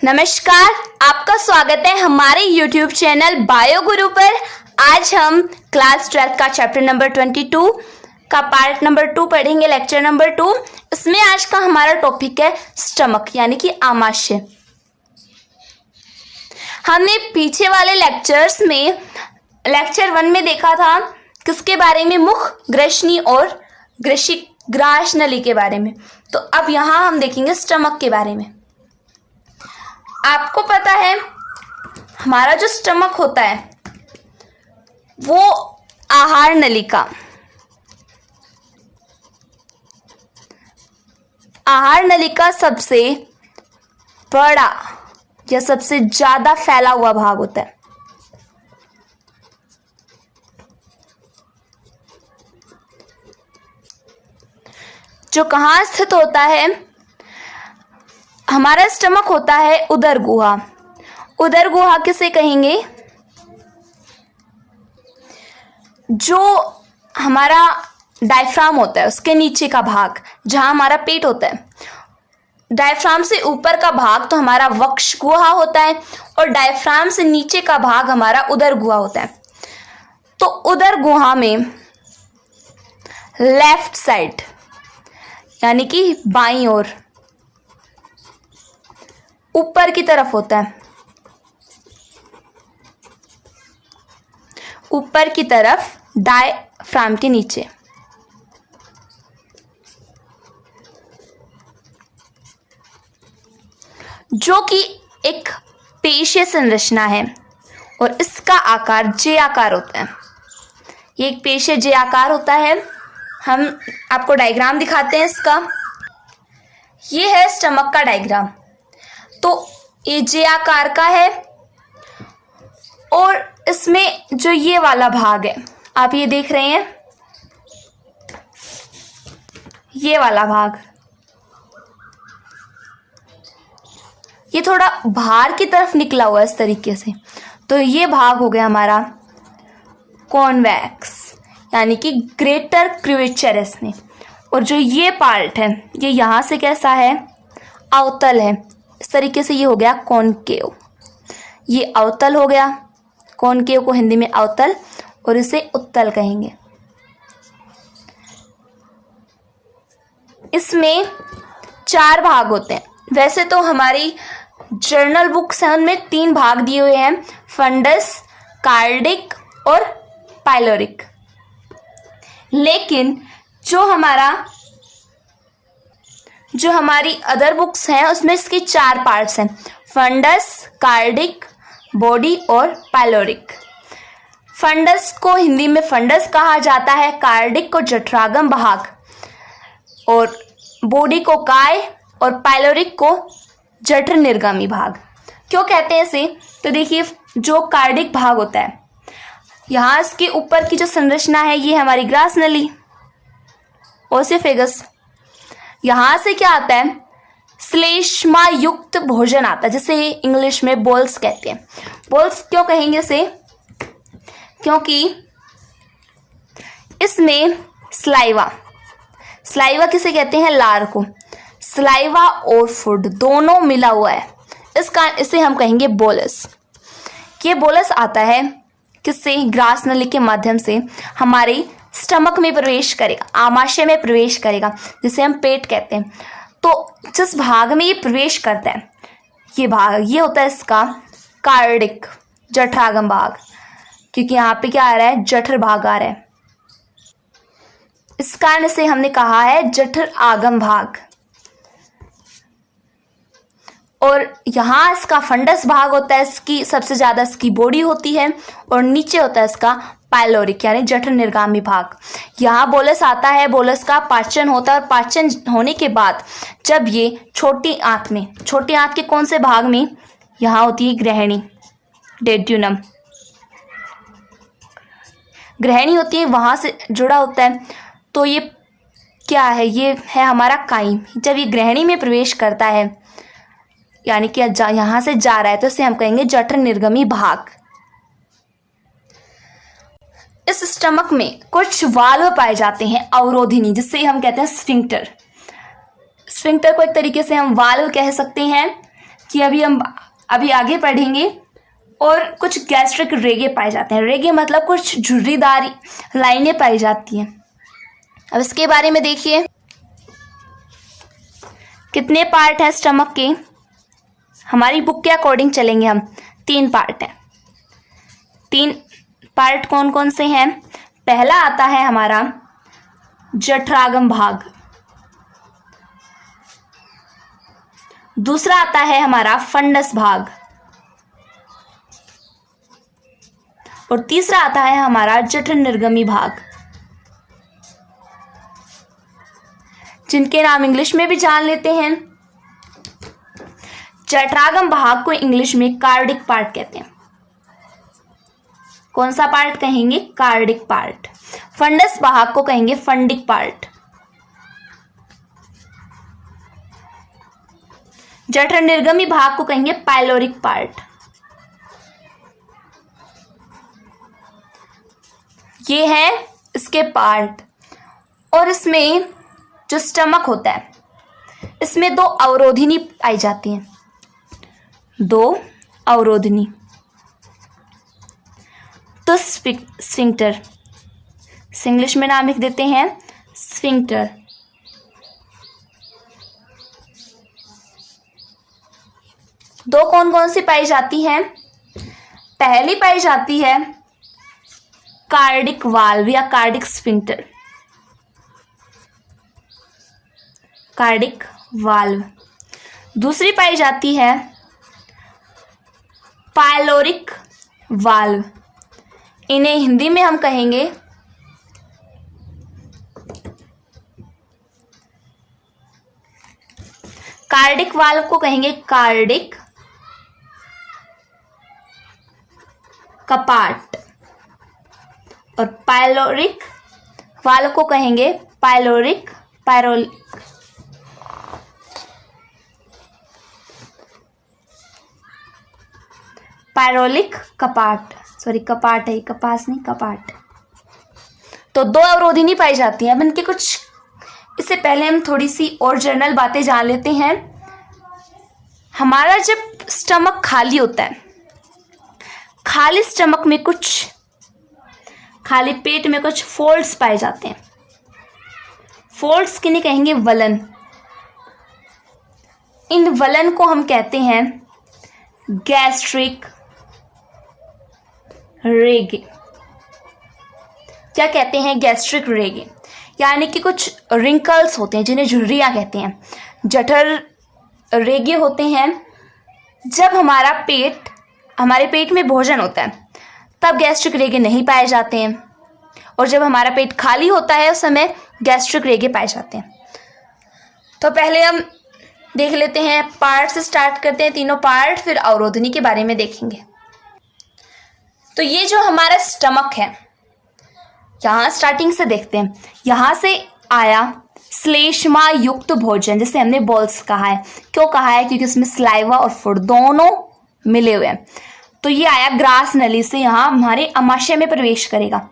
नमस्कार, आपका स्वागत है हमारे YouTube चैनल बायो गुरु पर। आज हम क्लास 12 का चैप्टर नंबर 22 का पार्ट नंबर 2 पढ़ेंगे, लेक्चर नंबर 2। इसमें आज का हमारा टॉपिक है स्टमक यानी कि आमाशय। हमने पीछे वाले लेक्चर्स में लेक्चर 1 में देखा था किसके बारे में, मुख, ग्रसनी और ग्रास नली के बारे में। तो अब यहाँ हम देखेंगे स्टमक के बारे में। आपको पता है हमारा जो स्टमक होता है वो आहार नलिका सबसे बड़ा या सबसे ज्यादा फैला हुआ भाग होता है। जो कहाँ स्थित होता है, हमारा स्टमक होता है उदर गुहा। उदर गुहा किसे कहेंगे? जो हमारा डायफ्राम होता है उसके नीचे का भाग, जहां हमारा पेट होता है। डायफ्राम से ऊपर का भाग तो हमारा वक्ष गुहा होता है और डायफ्राम से नीचे का भाग हमारा उदर गुहा होता है। तो उदर गुहा में लेफ्ट साइड यानी कि बाईं ओर ऊपर की तरफ होता है, ऊपर की तरफ डायफ्राम के नीचे। जो कि एक पेशीय संरचना है और इसका आकार जे आकार होता है। ये एक पेशीय जे आकार होता है। हम आपको डायग्राम दिखाते हैं इसका। ये है स्टमक का डायग्राम। तो ये जे आकार का है और इसमें जो ये वाला भाग है, आप ये देख रहे हैं, ये वाला भाग, ये थोड़ा बाहर की तरफ निकला हुआ है इस तरीके से। तो ये भाग हो गया हमारा कॉन्वेक्स यानी कि ग्रेटर क्रिवेचर इसमें। और जो ये पार्ट है ये यहां से कैसा है, अवतल है। इस तरीके से ये हो गया कॉनकेव, ये अवतल हो गया। कॉनकेव को हिंदी में अवतल और इसे उत्तल कहेंगे। इसमें 4 भाग होते हैं। वैसे तो हमारी जर्नल बुक्स हैं उनमें 3 भाग दिए हुए हैं, फंडस, कार्डिक और पाइलोरिक। लेकिन जो हमारी अदर बुक्स हैं उसमें इसके 4 पार्ट्स हैं, फंडस, कार्डिक, बॉडी और पाइलोरिक। फंडस को हिंदी में फंडस कहा जाता है, कार्डिक को जठरागम भाग और बॉडी को काय और पाइलोरिक को जठर निर्गामी भाग। क्यों कहते हैं इसे? तो देखिए, जो कार्डिक भाग होता है, यहाँ इसके ऊपर की जो संरचना है ये हमारी ग्रास नली, ओसिफेगस। यहां से क्या आता है, श्लेष्मा युक्त भोजन आता है, जिसे इंग्लिश में बोल्स कहते हैं। बोल्स क्यों कहेंगे इसे? क्योंकि इसमें स्लाइवा किसे कहते हैं, लार को। स्लाइवा और फूड दोनों मिला हुआ है, इसे हम कहेंगे बोलस। ये बोलस आता है किससे? ग्रास नली के माध्यम से हमारे स्टमक में प्रवेश करेगा, आमाशय में प्रवेश करेगा, जिसे हम पेट कहते हैं। तो जिस भाग में ये प्रवेश करता है, ये भाग ये होता है इसका कार्डिक, जठरागम भाग, क्योंकि यहाँ पे क्या आ रहा है, जठर भाग आ रहा है। इस कारण से हमने कहा है जठर आगम भाग। और यहाँ इसका फंडस भाग होता है, इसकी सबसे ज्यादा इसकी बॉडी होती है और नीचे होता है इसका पाइलोरिक यानी जठर निर्गामी भाग। यहाँ बोलस आता है, बोलस का पाचन होता है और पाचन होने के बाद जब ये छोटी आंत के कौन से भाग में, यहाँ होती है ग्रहणी, डेड्यूनम ग्रहणी होती है, वहां से जुड़ा होता है। तो ये क्या है, ये है हमारा काइम। जब ये ग्रहणी में प्रवेश करता है यानी कि यहाँ से जा रहा है तो इसे हम कहेंगे जठर निर्गमी भाग। इस स्टमक में कुछ वाल्व पाए जाते हैं अवरोधिनी, जिससे हम कहते हैं स्फिंक्टर। स्फिंक्टर को एक तरीके से हम वाल्व कह सकते हैं, कि अभी हम आगे पढ़ेंगे। और कुछ गैस्ट्रिक रेगे पाए जाते हैं। रेगे मतलब कुछ झुर्रीदार लाइनें पाई जाती हैं। अब इसके बारे में देखिए, कितने पार्ट हैं स्टमक के। हमारी बुक के अकॉर्डिंग चलेंगे हम, 3 पार्ट हैं। 3 पार्ट कौन कौन से हैं? पहला आता है हमारा जठरागम भाग, दूसरा आता है हमारा फंडस भाग, और तीसरा आता है हमारा जठर निर्गमी भाग, जिनके नाम इंग्लिश में भी जान लेते हैं। जठरागम भाग को इंग्लिश में कार्डिक पार्ट कहते हैं। कौन सा पार्ट कहेंगे? Cardiac part. फंडस भाग को कहेंगे फंडिक पार्ट। जठर निर्गमी भाग को कहेंगे पाइलोरिक पार्ट। ये है इसके पार्ट। और इसमें जो स्टमक होता है, इसमें 2 अवरोधिनी पाई जाती हैं। 2 अवरोधिनी, तो स्फिंक्टर, इंग्लिश में नाम लिख देते हैं स्फिंक्टर। दो कौन कौन सी पाई जाती हैं? पहली पाई जाती है कार्डिक वाल्व या कार्डिक स्फिंक्टर, कार्डिक वाल्व। दूसरी पाई जाती है पाइलोरिक वाल्व। इन्हें हिंदी में हम कहेंगे कार्डिक वाल्व को कहेंगे कार्डिक कपाट, और पाइलोरिक वाल्व को कहेंगे पाइलोरिक पायरोलिक कपाट। सॉरी, कपाट है, कपास नहीं, कपाट। तो 2 अवरोधिनी पाई जाती हैं। अब इनके कुछ, इससे पहले हम थोड़ी सी और जनरल बातें जान लेते हैं। हमारा जब स्टमक खाली होता है, खाली स्टमक में कुछ, खाली पेट में कुछ फोल्ड्स पाए जाते हैं। फोल्ड्स किन्हें कहेंगे? वलन। इन वलन को हम कहते हैं गैस्ट्रिक रेगे। क्या कहते हैं? गैस्ट्रिक रेगे। यानी कि कुछ रिंकल्स होते हैं जिन्हें झुर्रियां कहते हैं। जठर रेगे होते हैं जब हमारे पेट में भोजन होता है, तब गैस्ट्रिक रेगे नहीं पाए जाते हैं। और जब हमारा पेट खाली होता है उस समय गैस्ट्रिक रेगे पाए जाते हैं। तो पहले हम देख लेते हैं, पार्ट से स्टार्ट करते हैं, तीनों पार्ट, फिर अवरोधनी के बारे में देखेंगे। तो ये जो हमारा स्टमक है, यहाँ स्टार्टिंग से देखते हैं। यहाँ से आया श्लेष्मा युक्त भोजन, जिसे हमने बॉल्स कहा है। क्यों कहा है? क्योंकि उसमें स्लाइवा और फूड दोनों मिले हुए हैं। तो ये आया ग्रास नली से, यहाँ हमारे आमाशय में प्रवेश करेगा।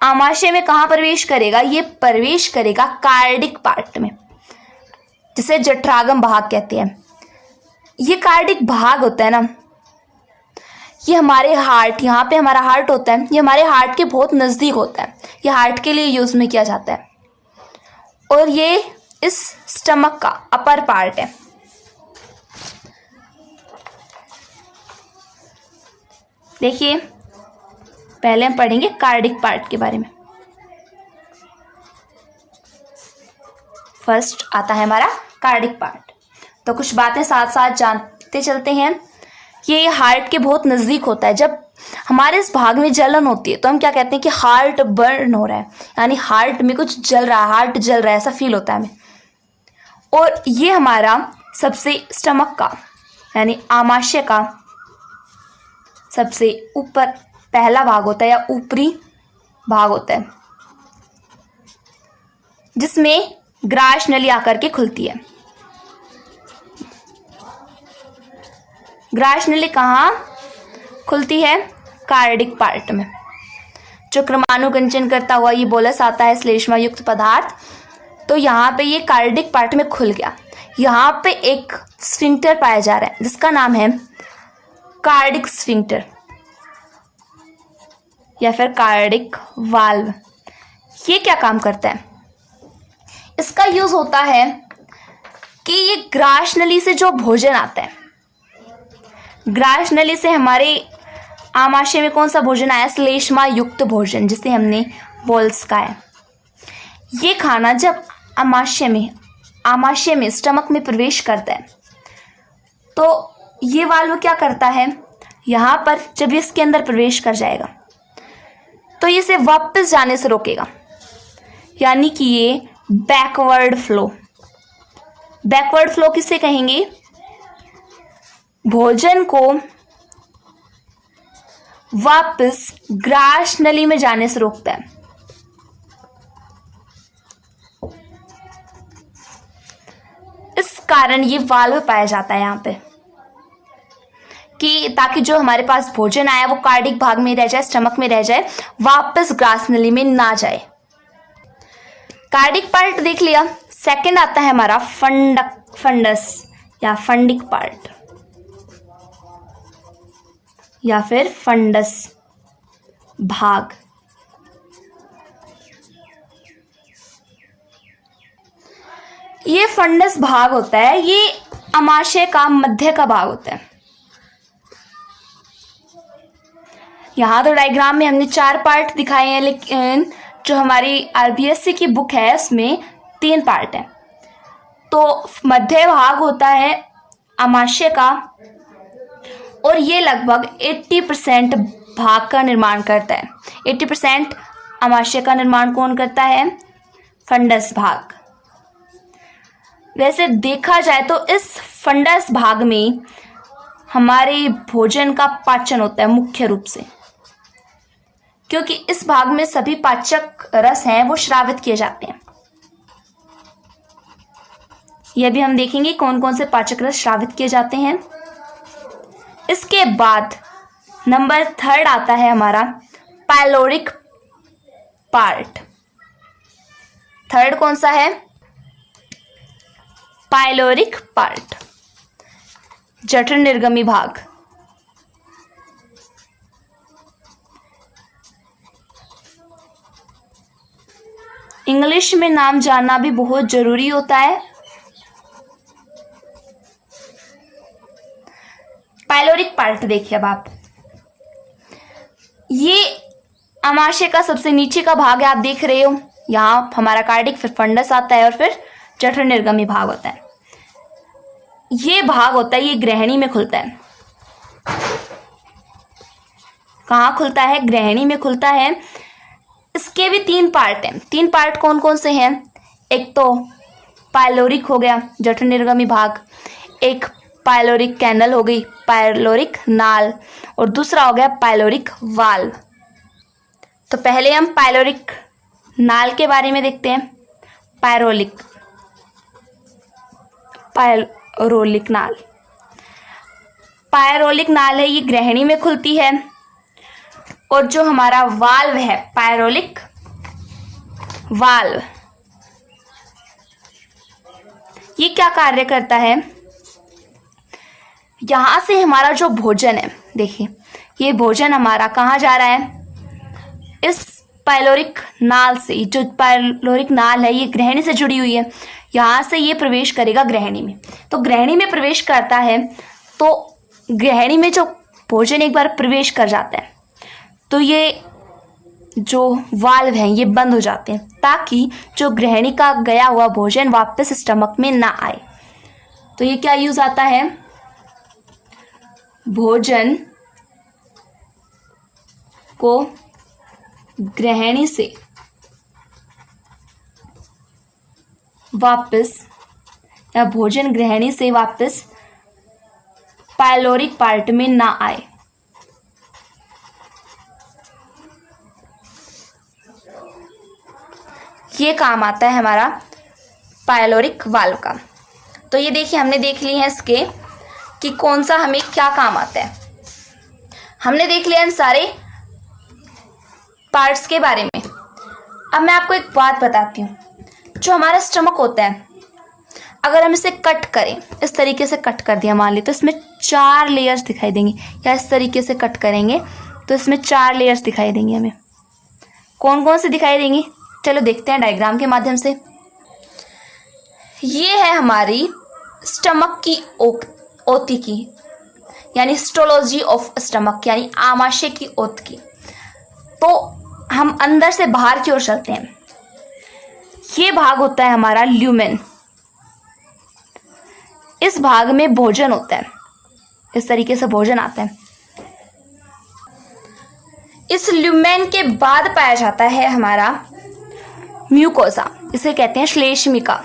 आमाशय में कहाँ प्रवेश करेगा? ये प्रवेश करेगा कार्डिक पार्ट में, जिसे जठरागम भाग कहते हैं। ये कार्डिक भाग होता है ना, ये हमारे हार्ट, यहाँ पे हमारा हार्ट होता है, ये हमारे हार्ट के बहुत नज़दीक होता है। ये हार्ट के लिए यूज में किया जाता है। और ये इस स्टमक का अपर पार्ट है। देखिए, पहले हम पढ़ेंगे कार्डिक पार्ट के बारे में। फर्स्ट आता है हमारा कार्डिक पार्ट। तो कुछ बातें साथ साथ जानते चलते हैं। ये हार्ट के बहुत नज़दीक होता है। जब हमारे इस भाग में जलन होती है तो हम क्या कहते हैं कि हार्ट बर्न हो रहा है, यानी हार्ट में कुछ जल रहा है, हार्ट जल रहा है, ऐसा फील होता है हमें। और ये हमारा सबसे स्टमक का यानी आमाशय का सबसे ऊपर पहला भाग होता है या ऊपरी भाग होता है, जिसमें ग्रास नली आकर के खुलती है। ग्रास नली कहाँ खुलती है? कार्डिक पार्ट में। जो क्रमानुगंजन करता हुआ ये बोलस आता है श्लेष्मा युक्त पदार्थ, तो यहाँ पे ये कार्डिक पार्ट में खुल गया। यहाँ पे एक स्फिंक्टर पाया जा रहा है जिसका नाम है कार्डिक स्फिंक्टर या फिर कार्डिक वाल्व। ये क्या काम करता है? इसका यूज होता है कि ये ग्रास नली से जो भोजन आता है, ग्रास नली से हमारे आमाशय में कौन सा भोजन आया? श्लेष्मा युक्त भोजन, जिसे हमने बोल्स कहा है। ये खाना जब आमाशय में स्टमक में प्रवेश करता है तो ये वाल्व क्या करता है, यहाँ पर जब ये इसके अंदर प्रवेश कर जाएगा तो ये इसे वापस जाने से रोकेगा, यानी कि ये बैकवर्ड फ्लो। बैकवर्ड फ्लो किसे कहेंगे? भोजन को वापस ग्रास नली में जाने से रोकता है। इस कारण ये वाल्व पाया जाता है यहाँ पे कि ताकि जो हमारे पास भोजन आया वो कार्डिक भाग में रह जाए, स्टमक में रह जाए, वापस ग्रास नली में ना जाए। कार्डिक पार्ट देख लिया। सेकंड आता है हमारा फंडस या फंडिक पार्ट या फिर फंडस भाग। ये फंडस भाग होता है, ये अमाशय का मध्य का भाग होता है। यहाँ तो डायग्राम में हमने 4 पार्ट दिखाए हैं, लेकिन जो हमारी आरबीएससी की बुक है उसमें 3 पार्ट है। तो मध्य भाग होता है अमाशय का और ये लगभग 80% भाग का निर्माण करता है। 80% अमाशय का निर्माण कौन करता है? फंडस भाग। वैसे देखा जाए तो इस फंडस भाग में हमारे भोजन का पाचन होता है मुख्य रूप से, क्योंकि इस भाग में सभी पाचक रस हैं वो श्रावित किए जाते हैं। यह भी हम देखेंगे कौन कौन से पाचक रस श्रावित किए जाते हैं। इसके बाद नंबर 3 आता है हमारा पाइलोरिक पार्ट। 3 कौन सा है? पाइलोरिक पार्ट, जठर निर्गमी भाग। इंग्लिश में नाम जानना भी बहुत जरूरी होता है। पाइलोरिक पार्ट देखिए अब आप, ये अमाशय का सबसे नीचे का भाग है, आप देख रहे हो। यहाँ हमारा कार्डिक, फिर फंडस आता है और फिर जठर निर्गमी भाग होता है। ये भाग होता है, ये ग्रहणी में खुलता है। कहाँ खुलता है? ग्रहणी में खुलता है। इसके भी 3 पार्ट हैं। 3 पार्ट कौन कौन से हैं? एक तो पाइलोरिक हो गया, जठर निर्गमी भाग। एक पाइलोरिक कैनल हो गई, पाइलोरिक नाल, और दूसरा हो गया पाइलोरिक वाल्व। तो पहले हम पाइलोरिक नाल के बारे में देखते हैं। पायरोलिक नाल, पायरोलिक नाल है, ये ग्रहणी में खुलती है। और जो हमारा वाल्व है, पायरोलिक वाल्व, ये क्या कार्य करता है? यहां से हमारा जो भोजन है, देखिए ये भोजन हमारा कहाँ जा रहा है? इस पाइलोरिक नाल से। जो पाइलोरिक नाल है ये ग्रहणी से जुड़ी हुई है, यहां से ये प्रवेश करेगा ग्रहणी में। तो ग्रहणी में प्रवेश करता है तो ग्रहणी में जो भोजन एक बार प्रवेश कर जाता है तो ये जो वाल्व हैं ये बंद हो जाते हैं, ताकि जो ग्रहणी का गया हुआ भोजन वापस स्टमक में ना आए। तो ये क्या यूज आता है? भोजन को ग्रहणी से वापस, या भोजन ग्रहणी से वापस पाइलोरिक पार्ट में ना आए। ये काम आता है हमारा पाइलोरिक वाल्व का। तो ये देखिए हमने देख ली है इसके कि कौन सा हमें क्या काम आता है। हमने देख लिया इन सारे पार्ट्स के बारे में। अब मैं आपको एक बात बताती हूँ। जो हमारा स्टमक होता है, अगर हम इसे कट करें, इस तरीके से कट कर दिया मान ली, तो इसमें 4 लेयर्स दिखाई देंगे। या इस तरीके से कट करेंगे तो इसमें 4 लेयर्स दिखाई देंगे हमें। कौन कौन से दिखाई देंगे, चलो देखते हैं डायग्राम के माध्यम से। ये है हमारी स्टमक की ओती की, यानी हिस्टोलॉजी ऑफ स्टमक, यानी आमाशय की ओत की। तो हम अंदर से बाहर की ओर चलते हैं। ये भाग होता है हमारा ल्यूमेन। इस भाग में भोजन होता है, इस तरीके से भोजन आता है। इस ल्यूमेन के बाद पाया जाता है हमारा म्यूकोसा, इसे कहते हैं श्लेष्मिका।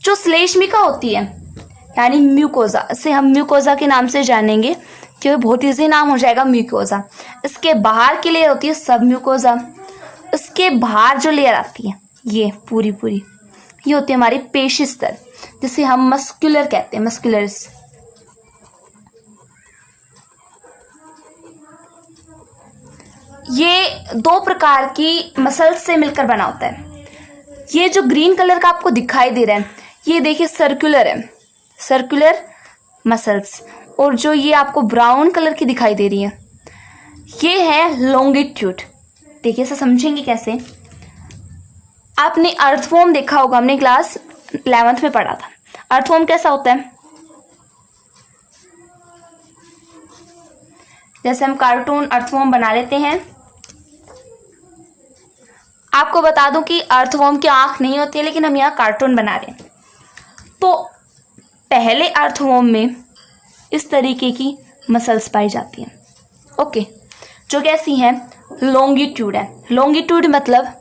जो श्लेष्मिका होती है यानी म्यूकोसा, इसे हम म्यूकोसा के नाम से जानेंगे क्योंकि बहुत ईजी नाम हो जाएगा म्यूकोसा। इसके बाहर की लेयर होती है सब म्यूकोसा। इसके बाहर जो लेयर आती है ये पूरी ये होती है हमारी पेशी स्तर, जिसे हम मस्कुलर कहते हैं, मस्कुलरिस। ये 2 प्रकार की मसल्स से मिलकर बना होता है। ये जो ग्रीन कलर का आपको दिखाई दे रहा है, ये देखिए सर्कुलर है, सर्कुलर मसल्स। और जो ये आपको ब्राउन कलर की दिखाई दे रही है, ये है लॉन्गिट्यूड। देखिए इसे समझेंगे कैसे। आपने अर्थवॉर्म देखा होगा, हमने क्लास 11th में पढ़ा था। अर्थवॉर्म कैसा होता है, जैसे हम कार्टून अर्थवॉर्म बना लेते हैं। आपको बता दूं कि अर्थवॉर्म की आंख नहीं होती है, लेकिन हम यहाँ कार्टून बना रहे हैं। तो पहले अर्थवॉर्म में इस तरीके की मसल्स पाई जाती हैं, ओके, जो कैसी हैं, लॉन्गिट्यूड है। लॉन्गिट्यूड मतलब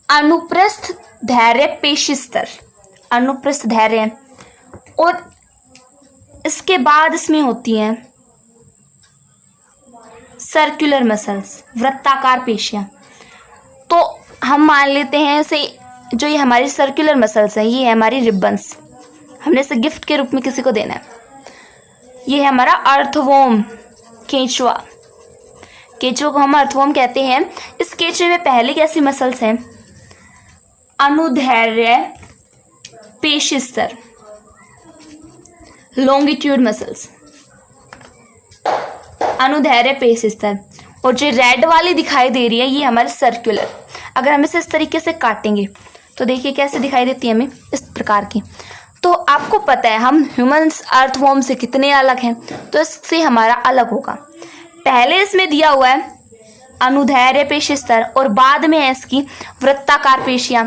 अनुप्रस्थ धैर्य पेशी स्तर, अनुप्रस्थ धैर्य। और इसके बाद इसमें होती हैं सर्कुलर मसल्स, वृत्ताकार पेशियां। तो हम मान लेते हैं इसे, जो ये हमारी सर्कुलर मसल्स हैं, ये है हमारी रिबन्स। हमने इसे गिफ्ट के रूप में किसी को देना है। ये है हमारा अर्थवॉर्म, केंचुआ। केंचुआ को हम अर्थवॉर्म कहते हैं। इस केंचुए में पहले कैसी मसल्स हैं, अनुधैर्य पेशी स्तर, लॉन्गिट्यूड मसल्स, अनुधैर्य पेशी स्तर। और जो रेड वाली दिखाई दे रही है, ये हमारे सर्कुलर। अगर हम इसे इस तरीके से काटेंगे तो देखिए कैसे दिखाई देती है हमें, इस प्रकार की। तो आपको पता है हम ह्यूमंस अर्थवॉर्म से कितने अलग हैं, तो इससे हमारा अलग होगा। पहले इसमें दिया हुआ है अनुधैर्य पेशी स्तर और बाद में है इसकी वृत्ताकार पेशियां।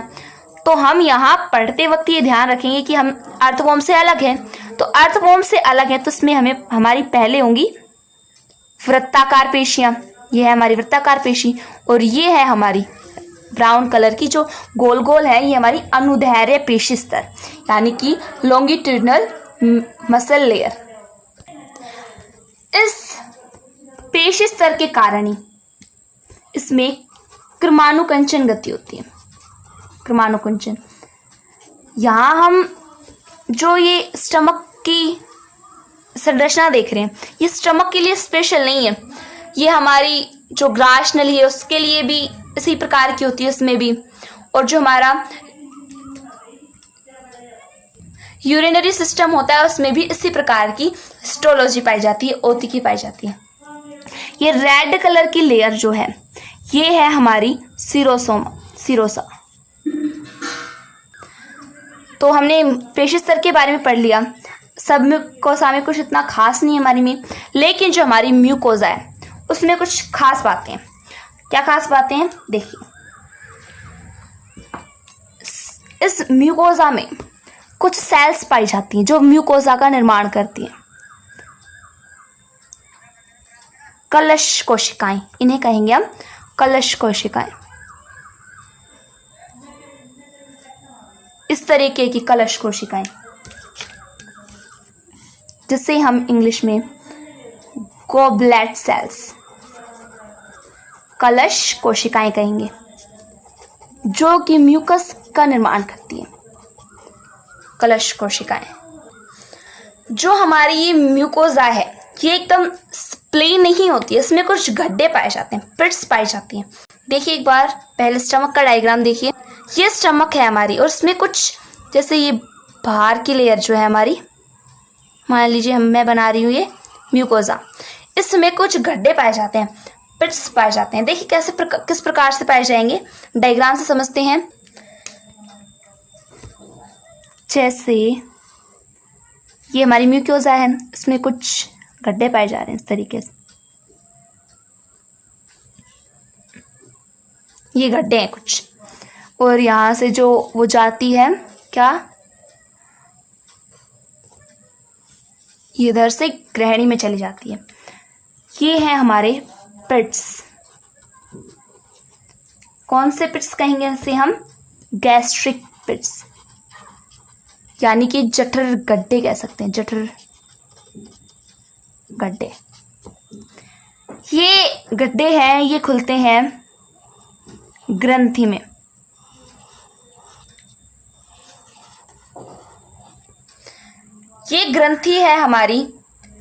तो हम यहाँ पढ़ते वक्त ये ध्यान रखेंगे कि हम अर्थवॉर्म से अलग हैं। तो अर्थवॉर्म से अलग है तो इसमें हमें हमारी पहले होंगी वृत्ताकार पेशियां। ये है हमारी वृत्ताकार पेशी और ये है हमारी ब्राउन कलर की जो गोल गोल है, ये हमारी अनुधैर्य पेशी स्तर यानी कि लॉन्गिट्यूडनल मसल लेयर। इस पेशी स्तर के कारण ही इसमें क्रमानुकंचन गति होती है, क्रमानुकंचन। यहाँ हम जो ये स्टमक की संरचना देख रहे हैं, ये स्टमक के लिए स्पेशल नहीं है, ये हमारी जो ग्रास नली है उसके लिए भी इसी प्रकार की होती है, उसमें भी। और जो हमारा यूरिनरी सिस्टम होता है उसमें भी इसी प्रकार की हिस्टोलॉजी पाई जाती है, ओतिकी पाई जाती है। ये रेड कलर की लेयर जो है ये है हमारी सिरोसा। तो हमने पेशी स्तर के बारे में पढ़ लिया। सब म्यूकोसा में कुछ इतना खास नहीं है हमारी में, लेकिन जो हमारी म्यूकोसा है उसमें कुछ खास बातें हैं। क्या खास बातें हैं, देखिए। इस म्यूकोसा में कुछ सेल्स पाई जाती हैं जो म्यूकोसा का निर्माण करती हैं। कलश कोशिकाएं, इन्हें कहेंगे हम कलश कोशिकाएं। इस तरीके की कलश कोशिकाएं, जिसे हम इंग्लिश में गोबलेट सेल्स, कलश कोशिकाएं कहेंगे, जो कि म्यूकस का निर्माण करती हैं। कलश कोशिकाएं। जो हमारी ये म्यूकोसा है ये एकदम प्लेन नहीं होती है, इसमें कुछ गड्ढे पाए जाते हैं, पिट्स पाई जाती हैं। देखिए एक बार पहले स्टमक का डायग्राम देखिए। ये स्टमक है हमारी और इसमें कुछ जैसे ये बाहर की लेयर जो है हमारी, मान लीजिए मैं बना रही हूँ ये म्यूकोजा, इसमें कुछ गड्ढे पाए जाते हैं, पिट्स पाए जाते हैं। देखिए किस प्रकार से पाए जाएंगे, डायग्राम से समझते हैं। जैसे ये हमारी म्यूकोजा है, इसमें कुछ गड्ढे पाए जा रहे हैं इस तरीके से, ये गड्ढे हैं कुछ, और यहाँ से जो वो जाती है क्या, ये इधर से ग्रहणी में चली जाती है। ये हैं हमारे पिट्स। कौन से पिट्स कहेंगे इसे हम, गैस्ट्रिक पिट्स, यानी कि जठर गड्ढे कह सकते हैं, जठर गड्ढे। ये गड्ढे हैं, ये खुलते हैं ग्रंथि में। ये ग्रंथि है हमारी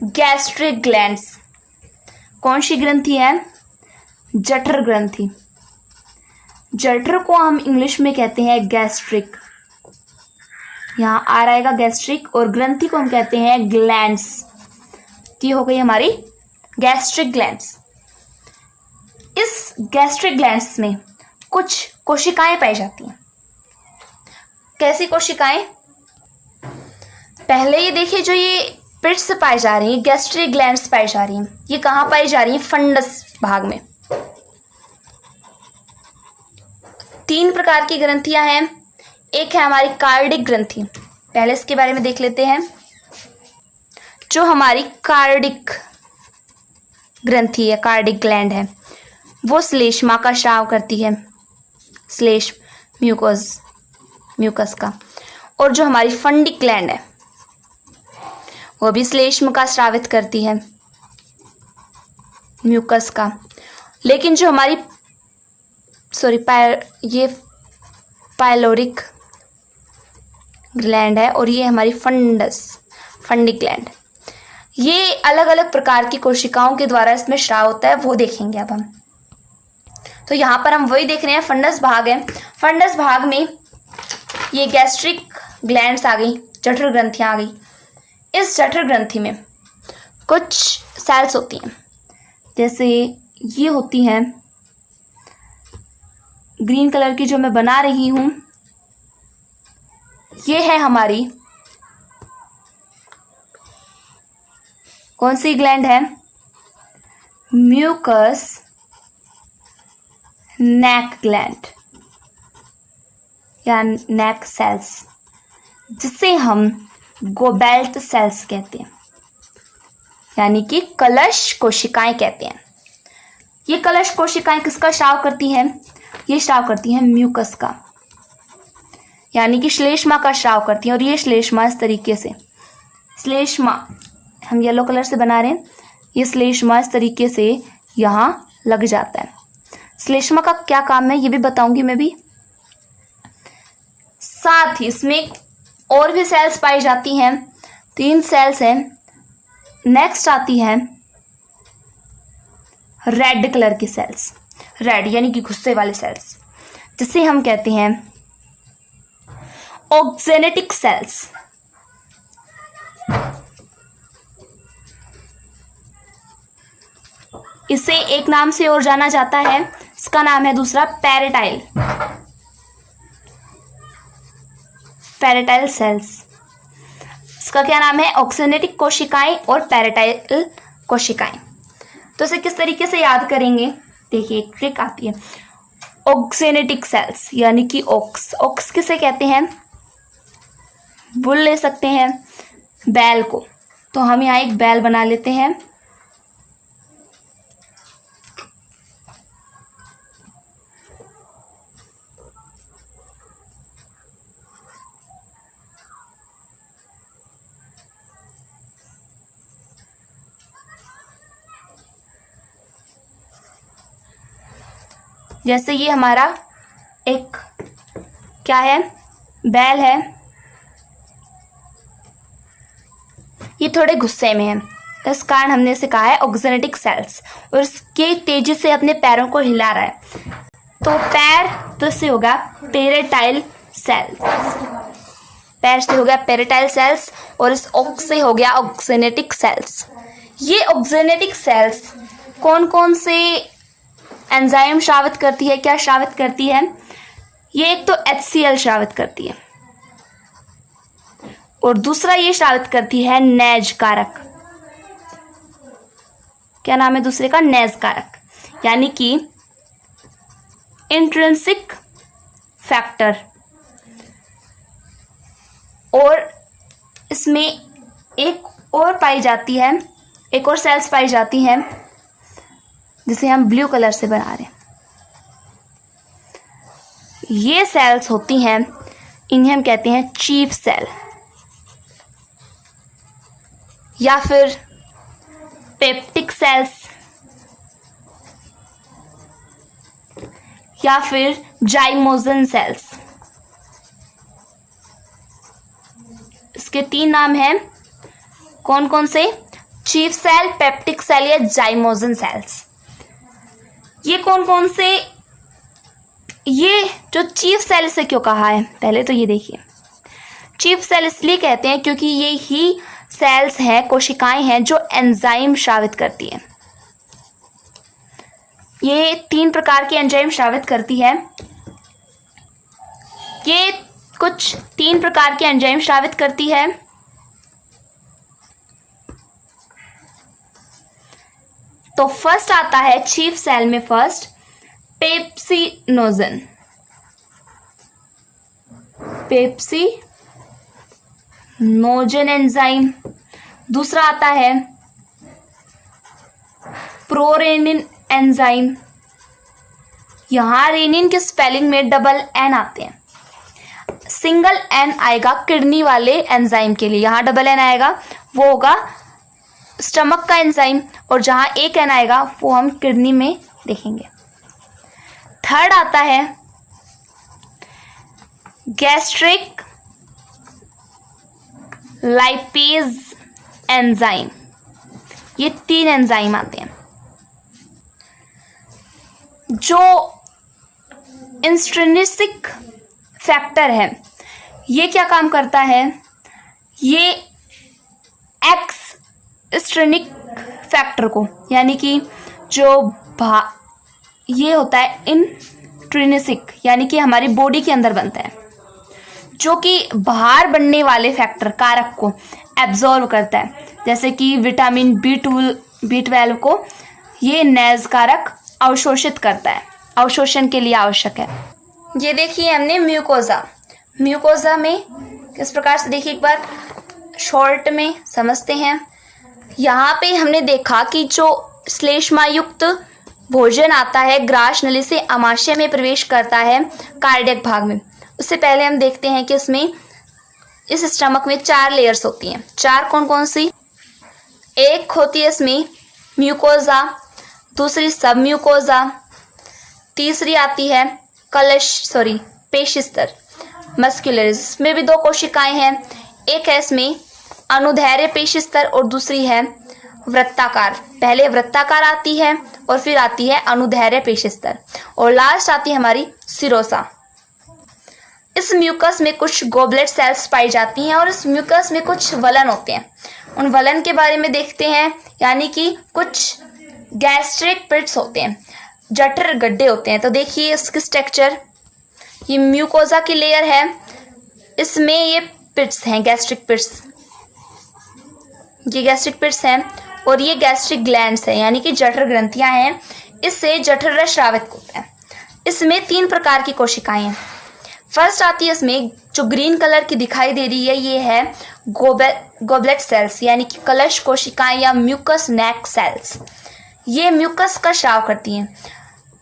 गैस्ट्रिक ग्लैंड्स। कौन सी ग्रंथि है, जठर ग्रंथि। जठर को हम इंग्लिश में कहते हैं गैस्ट्रिक, यहाँ आ रहेगा गैस्ट्रिक, और ग्रंथि को हम कहते हैं ग्लैंड्स। ये हो गई हमारी गैस्ट्रिक ग्लैंड्स। इस गैस्ट्रिक ग्लैंड्स में कुछ कोशिकाएं पाई जाती हैं। कैसी कोशिकाएं, पहले ये देखिए, जो ये पिट्स पाई जा रही हैं, गैस्ट्रिक ग्लैंड्स पाई जा रही हैं, ये कहाँ पाई जा रही हैं, फंडस भाग में। 3 प्रकार की ग्रंथियां हैं। एक है हमारी कार्डिक ग्रंथि, पहले इसके बारे में देख लेते हैं। जो हमारी कार्डिक ग्रंथि है, कार्डिक ग्लैंड है, वो श्लेष्मा का स्राव करती है, श्लेष म्यूकस का। और जो हमारी फंडिक ग्लैंड है, वो भी श्लेष्म का स्रावित करती है, म्यूकस का। लेकिन जो हमारी ये पाइलोरिक ग्लैंड है, और ये हमारी फंडिक ग्लैंड, ये अलग अलग प्रकार की कोशिकाओं के द्वारा इसमें स्राव होता है, वो देखेंगे अब हम। तो यहाँ पर हम वही देख रहे हैं, फंडस भाग है। फंडस भाग में ये गैस्ट्रिक ग्लैंड्स आ गई, जठर ग्रंथियाँ आ गई। इस जठर ग्रंथि में कुछ सेल्स होती हैं, जैसे ये होती हैं ग्रीन कलर की जो मैं बना रही हूँ, ये है हमारी कौन सी ग्लैंड है, म्यूकस नेक ग्लैंड या नेक सेल्स, जिसे हम गोबेल्ट सेल्स कहते हैं, यानी कि कलश कोशिकाएं कहते हैं। ये कलश कोशिकाएं किसका स्राव करती हैं, ये स्राव करती हैं म्यूकस का, यानी कि श्लेष्मा का स्राव करती हैं। और ये श्लेष्मा इस तरीके से, श्लेष्मा हम येलो कलर से बना रहे हैं, ये श्लेष्मा इस तरीके से यहाँ लग जाता है। श्लेष्मा का क्या काम है ये भी बताऊंगी मैं भी। साथ ही इसमें और भी सेल्स पाई जाती हैं, 3 सेल्स हैं। नेक्स्ट आती है रेड कलर की सेल्स, रेड यानी कि गुस्से वाले सेल्स, जिसे हम कहते हैं ऑक्जेनेटिक सेल्स। इसे एक नाम से और जाना जाता है, इसका नाम है दूसरा पैरेटाइल, पैरेटाइल सेल्स। इसका क्या नाम है, ऑक्जेनेटिक कोशिकाएं और पैरेटाइल कोशिकाएं। तो इसे किस तरीके से याद करेंगे, देखिए एक ट्रिक आती है। ऑक्जेनेटिक सेल्स यानी कि ऑक्स किसे कहते हैं, बुल ले सकते हैं, बैल को। तो हम यहाँ एक बैल बना लेते हैं। जैसे ये हमारा एक क्या है, बैल है, ये थोड़े गुस्से में है, इस कारण हमने इसे कहा है ऑक्जेनेटिक सेल्स। और इसके तेजी से अपने पैरों को हिला रहा है, तो पैर तो इससे होगा पैरेटाइल सेल्स। पैर से हो गया पेरिटाइल सेल्स, और इस ऑक्स से हो गया ऑक्सीनेटिक सेल्स। ये ऑक्सीनेटिक सेल्स कौन कौन से एंजाइम स्रावित करती है, क्या स्रावित करती है? ये एक तो HCl स्रावित करती है, और दूसरा ये स्रावित करती है नेज कारक। क्या नाम है दूसरे का? नेज कारक, यानी कि इंट्रिंसिक फैक्टर। और इसमें एक और पाई जाती है, एक और सेल्स पाई जाती हैं जिसे हम ब्लू कलर से बना रहे हैं। ये सेल्स होती हैं, इन्हें हम कहते हैं चीफ सेल या फिर पेप्टिक सेल्स या फिर जाइमोजन सेल्स। इसके 3 नाम हैं, कौन कौन से? चीफ सेल, पेप्टिक सेल या जाइमोजन सेल्स। ये कौन कौन से? ये जो चीफ सेल से क्यों कहा है, पहले तो ये देखिए। चीफ सेल इसलिए कहते हैं क्योंकि ये ही सेल्स हैं, कोशिकाएं हैं जो एंजाइम स्रावित करती हैं। ये 3 प्रकार के एंजाइम स्रावित करती है। ये कुछ 3 प्रकार के एंजाइम स्रावित करती है। तो फर्स्ट आता है चीफ सेल में, फर्स्ट पेप्सिनोजन, पेप्सिनोजन एंजाइम। दूसरा आता है प्रोरेनिन एंजाइम। यहां रेनिन के स्पेलिंग में डबल एन आते हैं, सिंगल एन आएगा किडनी वाले एंजाइम के लिए, यहां डबल एन आएगा वो होगा स्टमक का एंजाइम, और जहां एक एन आएगा वो हम किडनी में देखेंगे। थर्ड आता है गैस्ट्रिक लाइपेज एंजाइम। ये 3 एंजाइम आते हैं। जो इंस्ट्रिंसिक फैक्टर है, ये क्या काम करता है? ये एक्सट्रिनिक फैक्टर को, यानी कि जो ये होता है इंट्रिंसिक, यानी कि हमारी बॉडी के अंदर बनता है, जो कि बाहर बनने वाले फैक्टर कारक को एब्जॉर्व करता है, जैसे कि विटामिन B12 को ये नेज कारक अवशोषित करता है, अवशोषण के लिए आवश्यक है। ये देखिए हमने म्यूकोजा में किस प्रकार से, देखिए एक बार शॉर्ट में समझते हैं। यहाँ पे हमने देखा कि जो श्लेष्मायुक्त भोजन आता है ग्रास नली से आमाशय में प्रवेश करता है कार्डियक भाग में। उससे पहले हम देखते हैं कि इसमें इस स्टमक में 4 लेयर्स होती हैं। 4 कौन कौन सी? एक होती है इसमें म्यूकोजा, दूसरी सब म्यूकोजा, तीसरी आती है पेशिस्तर मस्कुलरिस में भी 2 कोशिकाएं हैं। एक है इसमें अनुदैर्ध्य पेशिस्तर और दूसरी है वृत्ताकार। पहले वृत्ताकार आती है और फिर आती है अनुदैर्ध्य पेशिस्तर, और लास्ट आती है हमारी सिरोसा। इस म्यूकस में कुछ गोबलेट सेल्स पाई जाती हैं और इस म्यूकस में कुछ वलन होते हैं। उन वलन के बारे में देखते हैं, यानी कि कुछ गैस्ट्रिक पिट्स होते हैं, जठर गड्ढे होते हैं। तो देखिए इसकी स्ट्रक्चर, ये म्यूकोजा की लेयर है, इसमें ये पिट्स हैं, गैस्ट्रिक पिट्स, ये गैस्ट्रिक पिट्स हैं, और ये गैस्ट्रिक ग्लैंड्स हैं, यानी कि जठर ग्रंथियां हैं, इससे जठर रस स्रावित होता है। इसमें 3 प्रकार की कोशिकाएं हैं। फर्स्ट आती है इसमें जो ग्रीन कलर की दिखाई दे रही है, ये है गोबलेट सेल्स, यानी कि कलश कोशिकाएं या म्यूकस नेक सेल्स। ये म्यूकस का स्राव करती हैं,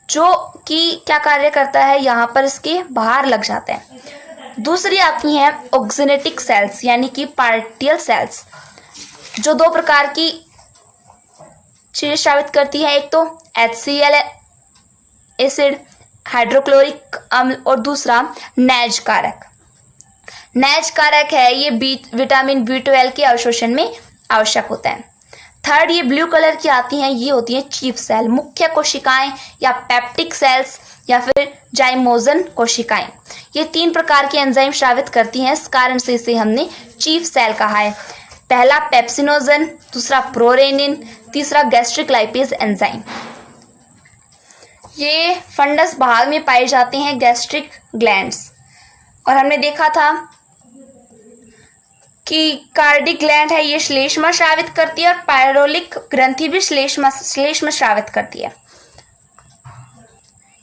जो कि क्या कार्य करता है, यहाँ पर इसके बाहर लग जाता है। दूसरी आती हैं ऑक्सीनेटिक सेल्स, यानी कि पार्टियल सेल्स, जो 2 प्रकार की चीजें स्रावित करती है। एक तो HCl एसिड, हाइड्रोक्लोरिक अम्ल, और दूसरा नेज कारक। नेज कारक है ये विटामिन B12 के अवशोषण में आवश्यक होता है। थर्ड, ये ब्लू कलर की आती हैं, ये होती हैं चीफ सेल, मुख्य कोशिकाएं या पेप्टिक सेल्स, या फिर जाइमोजन कोशिकाएं। ये 3 प्रकार के एंजाइम स्रावित करती हैं, इस कारण से इसे हमने चीफ सेल कहा है। पहला पेप्सिनोजन, दूसरा प्रोरेनिन, तीसरा गैस्ट्रिक लाइपेज एंजाइम। ये फंडस भाग में पाए जाते हैं गैस्ट्रिक ग्लैंड्स। और हमने देखा था कि कार्डिक ग्लैंड है, ये श्लेष्मा स्रावित करती है और पायरोलिक ग्रंथि भी श्लेष्मा स्रावित करती है।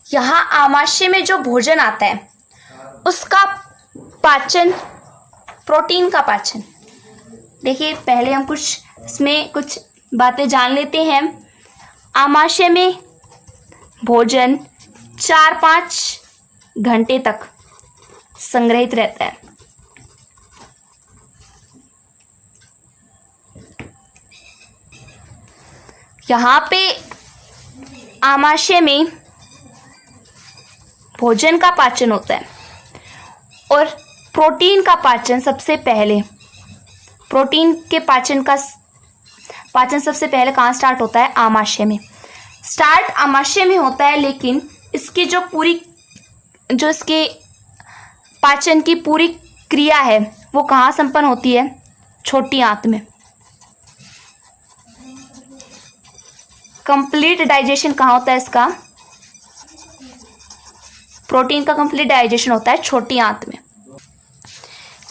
यहाँ आमाशय में जो भोजन आता है उसका पाचन, प्रोटीन का पाचन। देखिए, पहले हम इसमें कुछ बातें जान लेते हैं। आमाशय में भोजन 4-5 घंटे तक संग्रहित रहता है। यहाँ पे आमाशय में भोजन का पाचन होता है और प्रोटीन का पाचन सबसे पहले, प्रोटीन के पाचन सबसे पहले कहाँ स्टार्ट होता है? आमाशय में। स्टार्ट आमाशय में होता है, लेकिन इसकी जो इसके पाचन की पूरी क्रिया है वो कहाँ संपन्न होती है? छोटी आंत में। कंप्लीट डाइजेशन कहाँ होता है इसका? प्रोटीन का कंप्लीट डाइजेशन होता है छोटी आंत में।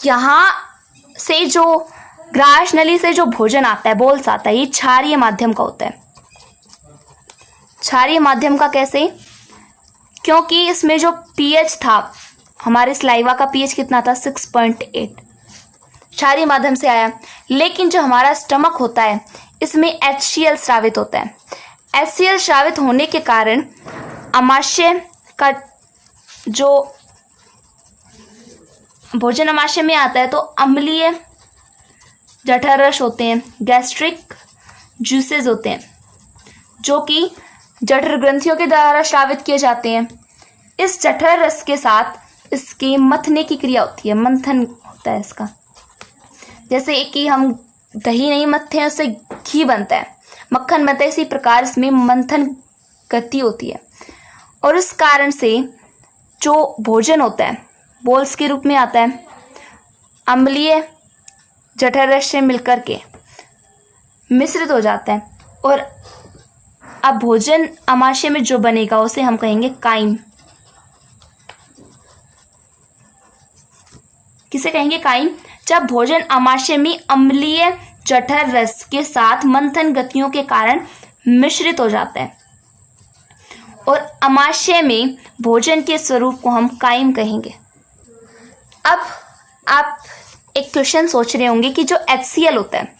यहाँ से जो ग्रास नली से जो भोजन आता है, बोल्स आता है, ये क्षारीय माध्यम का होता है। क्षारीय माध्यम का कैसे? क्योंकि इसमें जो पीएच था, हमारे स्लाइवा का पीएच कितना था? 6.8, क्षारीय माध्यम से आया। लेकिन जो हमारा स्टमक होता है इसमें HCl स्रावित होता है। HCl स्रावित होने के कारण आमाशय का जो भोजन आमाशय में आता है तो अम्लीय जठर रस होते हैं, गैस्ट्रिक जूसेस होते हैं, जो कि जठर ग्रंथियों के द्वारा स्रावित किए जाते हैं। इस जठर रस के साथ इसकी मथने की क्रिया होती है, मंथन होता है इसका। जैसे कि हम दही नहीं मथते हैं, उससे घी बनता है, मक्खन बनता है, इसी प्रकार इसमें मंथन गति होती है। और इस कारण से जो भोजन होता है बोल्स के रूप में आता है, अम्लीय जठर रस से मिलकर के मिश्रित हो जाता है, और अब भोजन आमाशय में जो बनेगा उसे हम कहेंगे काइम। किसे कहेंगे? काइम। जब भोजन आमाशय में अम्लीय जठर रस के साथ मंथन गतियों के कारण मिश्रित हो जाता है, और आमाशय में भोजन के स्वरूप को हम काइम कहेंगे। अब आप एक क्वेश्चन सोच रहे होंगे कि जो HCl होता है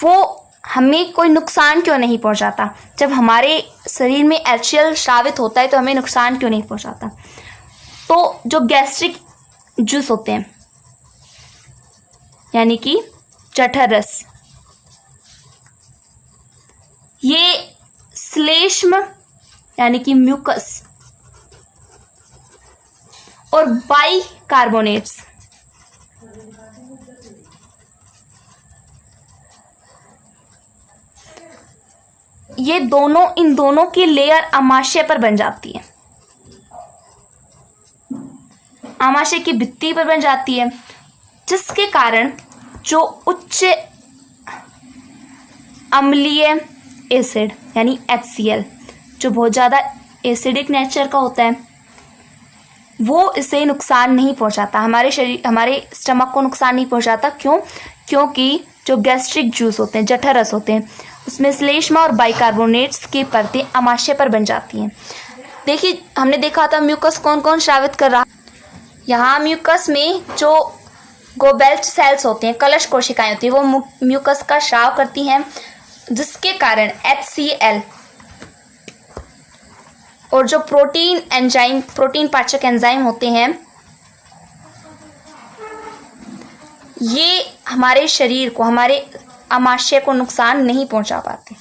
वो हमें कोई नुकसान क्यों नहीं पहुंचाता? जब हमारे शरीर में HCl स्रावित होता है तो हमें नुकसान क्यों नहीं पहुंचाता? तो जो गैस्ट्रिक जूस होते हैं, यानी कि जठर रस, ये श्लेष्म यानी कि म्यूकस और बाइकार्बोनेट्स, ये दोनों, इन दोनों की लेयर आमाशय पर बन जाती है, आमाशय की भित्ति पर बन जाती है, जिसके कारण जो उच्च अम्लीय एसिड यानी HCl, जो बहुत ज़्यादा एसिडिक नेचर का होता है, वो इसे नुकसान नहीं पहुंचाता, हमारे स्टमक को नुकसान नहीं पहुंचाता। क्यों? क्योंकि जो गैस्ट्रिक जूस होते हैं, जठर रस होते हैं, उसमें श्लेष्मा और बाइकार्बोनेट्स की परतें आमाशय पर बन जाती हैं। देखिए, हमने देखा था म्यूकस कौन कौन स्रावित कर रहा। यहाँ म्यूकस में जो गोबेल्च सेल्स होते हैं, कलश कोशिकाएं होती हैं, वो म्यूकस का स्राव करती हैं, जिसके कारण HCl और जो प्रोटीन पाचक एंजाइम होते हैं, ये हमारे शरीर को, हमारे आमाशय को नुकसान नहीं पहुंचा पाते।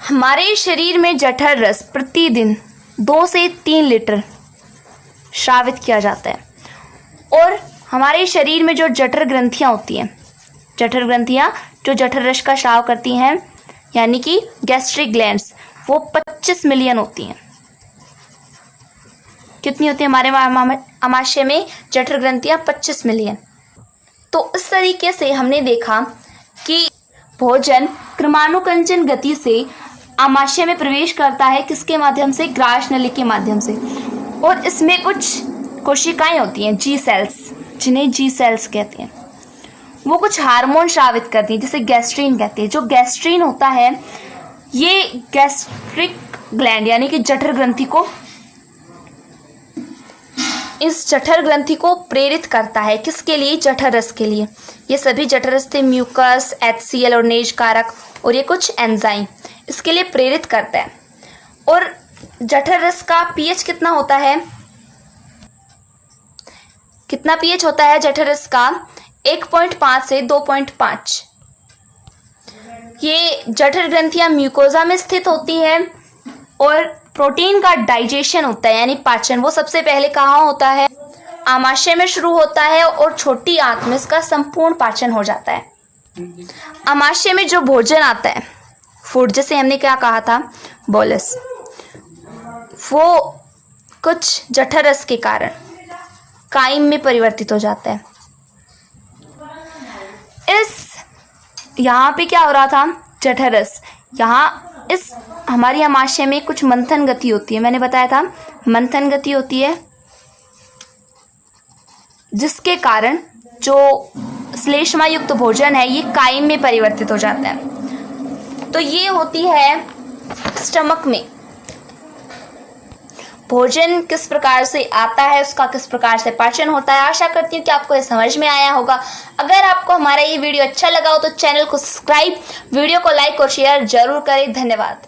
हमारे शरीर में जठर रस प्रतिदिन 2 से 3 लीटर स्रावित किया जाता है, और हमारे शरीर में जो जठर ग्रंथियां होती हैं, जठर ग्रंथियां जो जठर रस का स्राव करती हैं, यानी कि गैस्ट्रिक ग्लैंड्स, वो 25 मिलियन होती हैं। कितनी होती है हमारे आमाशय में जठर ग्रंथियां? 25 मिलियन। तो इस तरीके से हमने देखा कि भोजन क्रमानुकंचन गति से आमाशय में प्रवेश करता है। किसके माध्यम से? ग्रास नली के माध्यम से। और इसमें कुछ कोशिकाएं होती हैं, जी सेल्स, जिन्हें जी सेल्स कहते हैं। वो कुछ हार्मोन स्रावित करती हैं, जिसे गैस्ट्रीन कहते हैं। जो गैस्ट्रीन होता है ये गैस्ट्रिक ग्लैंड यानी कि जठर ग्रंथि को, इस जठर ग्रंथि को प्रेरित करता है। किसके लिए? जठर रस के लिए। ये सभी जठर रस थे म्यूकस, HCl और नेज कारक, और ये कुछ एंजाइम इसके लिए प्रेरित करता है। और जठर रस का पीएच कितना होता है? कितना पीएच होता है जठर रस का? 1.5 से 2.5। ये जठर ग्रंथियां म्यूकोजा में स्थित होती हैं और प्रोटीन का डाइजेशन होता है यानी पाचन, वो सबसे पहले कहाँ होता है? आमाशय में शुरू होता है और छोटी आंत में इसका संपूर्ण पाचन हो जाता है। आमाशय में जो भोजन आता है, फूड, जैसे हमने क्या कहा था, बोलस, वो कुछ जठर रस के कारण काइम में परिवर्तित हो जाता है। यहाँ पे क्या हो रहा था? जठर रस, यहाँ इस हमारी आमाशय में कुछ मंथन गति होती है। मैंने बताया था मंथन गति होती है, जिसके कारण जो श्लेष्मा युक्त भोजन है ये काइम में परिवर्तित हो जाता है। तो ये होती है स्टमक में भोजन किस प्रकार से आता है, उसका किस प्रकार से पाचन होता है। आशा करती हूँ कि आपको ये समझ में आया होगा। अगर आपको हमारा ये वीडियो अच्छा लगा हो तो चैनल को सब्सक्राइब, वीडियो को लाइक और शेयर जरूर करें। धन्यवाद।